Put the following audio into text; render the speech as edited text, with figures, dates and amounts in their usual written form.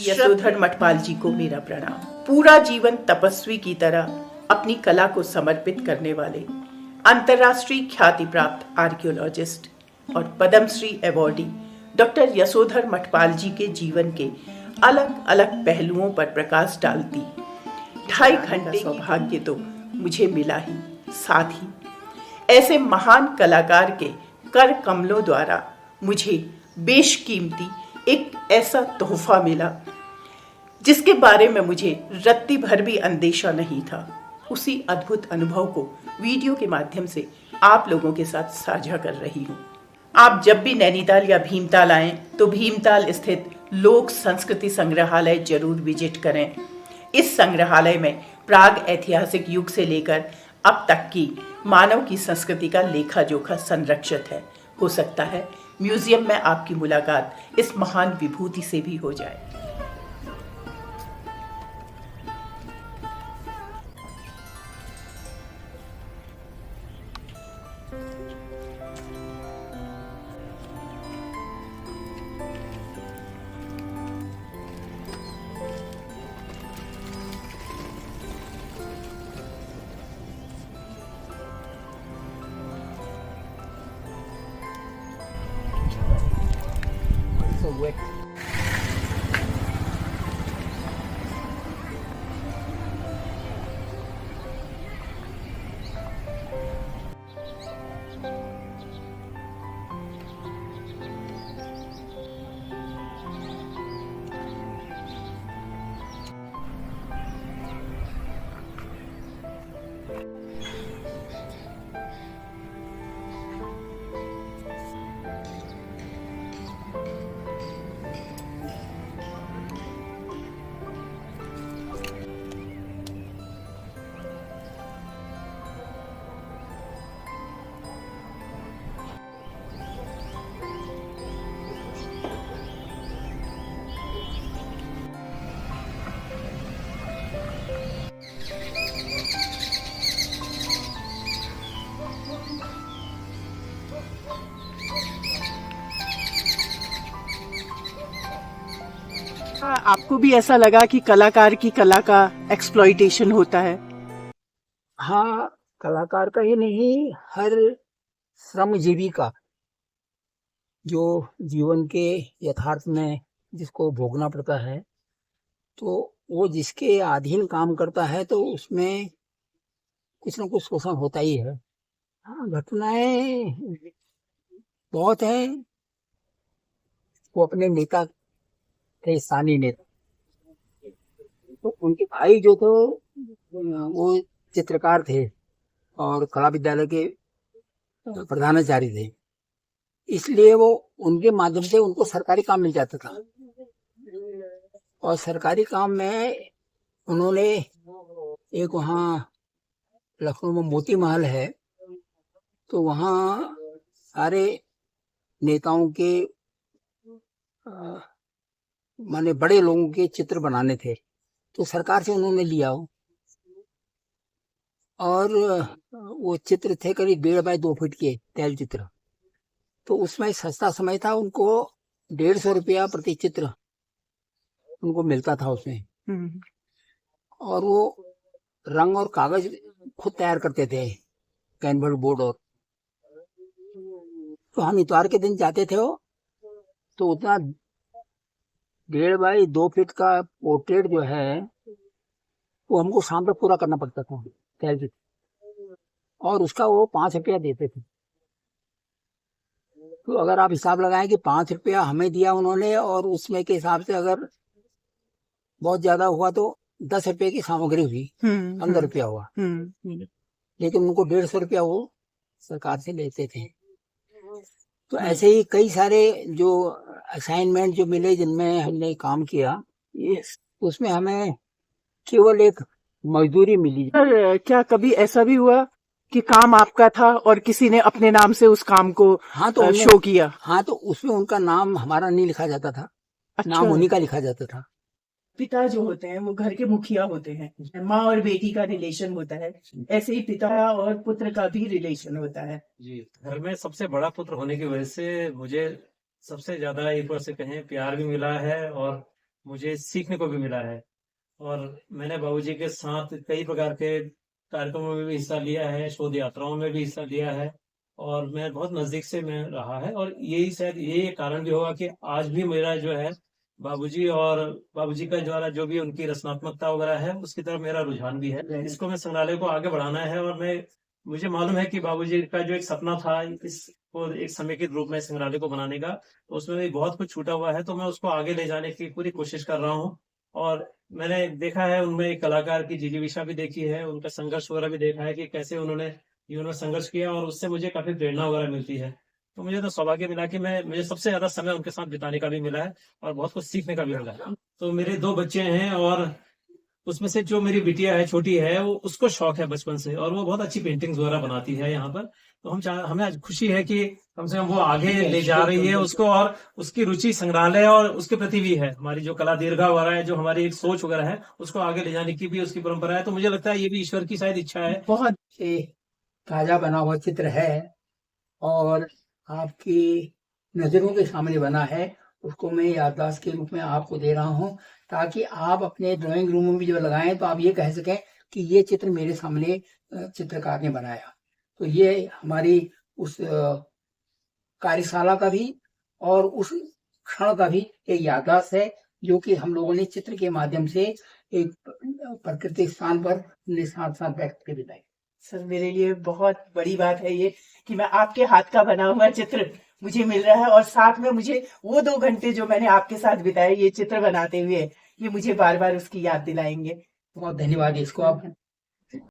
यशोधर मठपाल जी को मेरा प्रणाम। पूरा जीवन तपस्वी की तरह अपनी कला को समर्पित करने वाले अंतर्राष्ट्रीय ख्याति प्राप्त आर्कियोलॉजिस्ट और पद्मश्री अवॉर्डी डॉक्टर यशोधर मठपाल जी के जीवन के अलग अलग पहलुओं पर प्रकाश डालती 2.5 घंटे सौभाग्य तो मुझे मिला ही, साथ ही ऐसे महान कलाकार के कर कमलों द्वारा मुझे बेशकीमती एक ऐसा तोहफा मिला जिसके बारे में मुझे रत्ती भर भी अंदेशा नहीं था। उसी अद्भुत अनुभव को वीडियो के माध्यम से आप लोगों के साथ साझा कर रही हूँ। आप जब भी नैनीताल या भीमताल आएं तो भीमताल स्थित लोक संस्कृति संग्रहालय जरूर विजिट करें। इस संग्रहालय में प्राग ऐतिहासिक युग से लेकर अब तक की मानव की संस्कृति का लेखा जोखा संरक्षित है। हो सकता है म्यूजियम में आपकी मुलाकात इस महान विभूति से भी हो जाए। So wet. आपको भी ऐसा लगा कि कलाकार की कला का एक्सप्लॉइटेशन होता है? हाँ, कलाकार का ही नहीं, हर श्रमजीवी का जो जीवन के यथार्थ में जिसको भोगना पड़ता है, तो वो जिसके अधीन काम करता है तो उसमें कुछ न कुछ शोषण होता ही है। हाँ, घटनाएं बहुत हैं। वो अपने नेता थे, स्थानीय नेता, तो उनके भाई जो थे वो चित्रकार थे और कला विद्यालय के प्रधानाचार्य थे, इसलिए वो उनके माध्यम से उनको सरकारी काम मिल जाता था। और सरकारी काम में उन्होंने एक वहाँ लखनऊ में मोती महल है, तो वहाँ सारे नेताओं के माने बड़े लोगों के चित्र बनाने थे, तो सरकार से उन्होंने लिया हो। और वो चित्र थे करीब 1.5 बाय 2 फीट के तैल चित्र, तो उसमें सस्ता समय था, उनको 150 रुपया प्रति चित्र उनको मिलता था उसमें। और वो रंग और कागज खुद तैयार करते थे, कैनवस बोर्ड। और तो हम इतवार के दिन जाते थे, वो तो उतना 1.5 बाय 2 फीट का पोर्ट्रेट जो है वो हमको शाम तक पूरा करना पड़ता था तैल चित्र, और उसका वो 5 रुपया देते थे। तो अगर आप हिसाब लगाएं कि 5 रुपया हमें दिया उन्होंने, और उसमें के हिसाब से अगर बहुत ज्यादा हुआ तो 10 रुपये की सामग्री हुई, 15 रुपया हुआ, लेकिन उनको 150 रुपया वो सरकार से लेते थे। तो ऐसे ही कई सारे जो असाइनमेंट जो मिले जिनमें हमने काम किया, उसमें हमें केवल एक मजदूरी मिली। क्या कभी ऐसा भी हुआ कि काम आपका था और किसी ने अपने नाम से उस काम को तो शो किया? हाँ, तो उसमें उनका नाम हमारा नहीं लिखा जाता था। अच्छा। नाम उन्हीं का लिखा जाता था। पिता जो होते हैं वो घर के मुखिया होते हैं, माँ और बेटी का रिलेशन होता है, ऐसे ही पिता और पुत्र का भी रिलेशन होता है। जी, घर में सबसे बड़ा पुत्र होने की वजह से मुझे सबसे ज्यादा एक बार से कहें प्यार भी मिला है और मुझे सीखने को भी मिला है। और मैंने बाबूजी के साथ कई प्रकार के कार्यक्रमों में भी हिस्सा लिया है, शोध यात्राओं में भी हिस्सा लिया है, और मैं बहुत नज़दीक से मैं रहा है। और यही शायद यही कारण भी होगा कि आज भी मेरा जो है बाबूजी और बाबूजी का द्वारा जो भी उनकी रचनात्मकता वगैरह है, उसकी तरफ मेरा रुझान भी है। इसको मैं संग्रहालय को आगे बढ़ाना है, और मुझे मालूम है कि बाबूजी का जो एक सपना था इसको एक समेकित रूप में संग्रहालय को बनाने का, तो उसमें भी बहुत कुछ छूटा हुआ है, तो मैं उसको आगे ले जाने की पूरी कोशिश कर रहा हूँ। और मैंने देखा है उनमें एक कलाकार की जिजीविषा भी देखी है, उनका संघर्ष वगैरह भी देखा है कि कैसे उन्होंने जीवन में संघर्ष किया, और उससे मुझे काफ़ी प्रेरणा वगैरह मिलती है। तो मुझे तो सौभाग्य मिला कि मुझे सबसे ज़्यादा समय उनके साथ बिताने का भी मिला है, और बहुत कुछ सीखने का भी मिला है। तो मेरे 2 बच्चे हैं, और उसमें से जो मेरी बिटिया है, छोटी है, वो उसको शौक है बचपन से, और वो बहुत अच्छी पेंटिंग्स वगैरह बनाती है यहाँ पर। तो हमें आज खुशी है कि कम से कम वो आगे ले जा रही है उसको, और उसकी रुचि संग्रहालय और उसके प्रति भी है। हमारी जो कला दीर्घा वगैरह है, जो हमारी एक सोच वगैरह है, उसको आगे ले जाने की भी उसकी परंपरा है। तो मुझे लगता है ये भी ईश्वर की शायद इच्छा है। बहुत से ताजा बना हुआ चित्र है और आपकी नजरों के सामने बना है, उसको मैं याददाश्त के रूप में आपको दे रहा हूँ, ताकि आप अपने ड्राइंग रूम में भी जब लगाएं तो आप ये कह सकें कि ये चित्र मेरे सामने चित्रकार ने बनाया। तो ये हमारी उस कार्यशाला का भी और उस क्षण का भी एक याददाश्त है, जो कि हम लोगों ने चित्र के माध्यम से एक प्राकृतिक स्थान पर अपने साथ साथ व्यक्त के बिताए। सर, मेरे लिए बहुत बड़ी बात है ये कि मैं आपके हाथ का बना हुआ चित्र मुझे मिल रहा है, और साथ में मुझे वो 2 घंटे जो मैंने आपके साथ बिताए ये चित्र बनाते हुए, ये मुझे बार बार उसकी याद दिलाएंगे। बहुत धन्यवाद। इसको आप